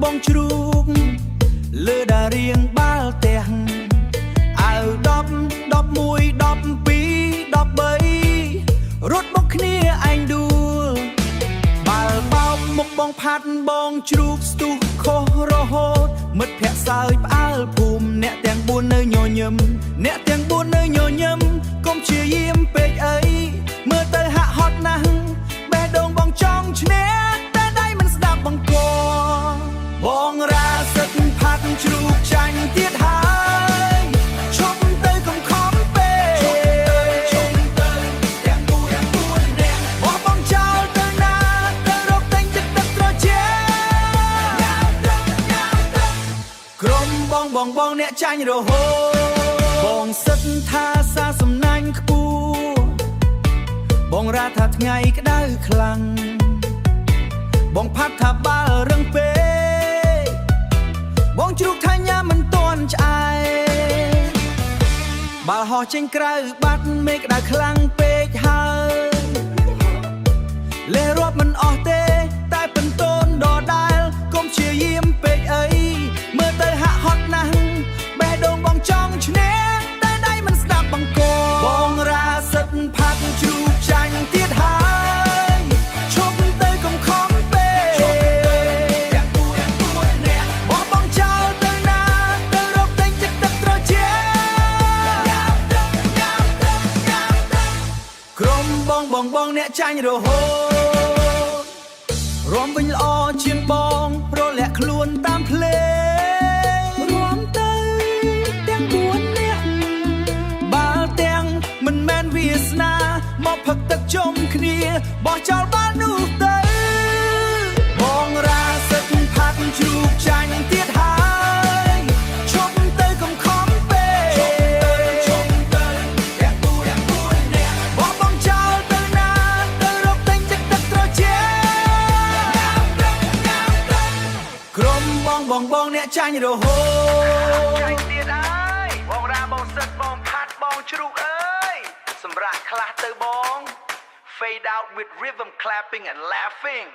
បងជ្រូកលើដារៀងបាល់ទាំងអាវ10 11 12 13រត់មកគ្នាឯងដួលបាល់បោកមុខបងផាត់បងជ្រូកស្ទុះខុសរហូតមិត្តភក្តិសើចផ្អើលភូមិអ្នកទាំង4នៅញញឹមអ្នកទាំង4នៅញញឹមកុំព្យាយាមពេកអីមើលទៅហាក់ហត់ណាស់បេះដូងបងចង់ឈ្នះតែដៃមិនស្ដាប់បង្កបងរាសឹកផាត់ជ្រូកចាញ់ទៀតហើយឈប់ទៅកុំខំពេកឈប់ទៅទាំង4នាក់បោះបងចោលទៅណាទៅរកតែងចិត្តទឹកត្រជាក្រុមបងអ្នកចាញ់រហូតបងសិតថាសាសំណាញ់ខ្ពស់បងរាថាថ្ងៃក្តៅខ្លាំងបងផាត់ថាបាល់រឹងពេកបងជ្រូកថាញ៉ាំមិនទាន់ឆ្អែតបាល់ហោះចេញក្រៅបាត់មេក្តៅខ្លាំងពេកហើយលេរាប់មិនអស់ទេតែពិនតូនដដែលកុំព្យាយាមពេកអីមើលទៅហាក់ហត់ណាស់បេះដូងបងចង់ឈ្នះតែដៃមិនស្ដាប់បង្កបងរាសិតផាត់ជ្រូកចាញ់ទៀតហើយឈប់ទៅកុំខំពេកទាំង4នាក់បោះបងចោលទៅណាទៅរកតែងចិត្តទឹកត្រជាក្រុមបងអ្នកចាញ់រហូតរំវិញល្អជាងបងប្រលាក់ខ្លួនតាមភ្លេងរួមទៅទាំង4នាក់បាល់ទាំងមិនមែនវាសនាមកផឹកទឹកជុំគ្នាបោះចោលបាល់នោះទៅបងរាសិកផាត់ជ្រូកចាញ់ទៀតហើយឈប់ទៅកុំខំពេកឈប់ទៅទាំង4នាក់បោះបងចោលទៅណាទៅរកតែងចិត្តទឹកត្រជាក្រុមបងអ្នកចាញ់រហូតចាញ់ទៀតអើយបងរាបងសិតបងផាត់បងជ្រូកអើយសម្រាប់ខ្លះទៅបង Fade out with rhythm clapping and laughing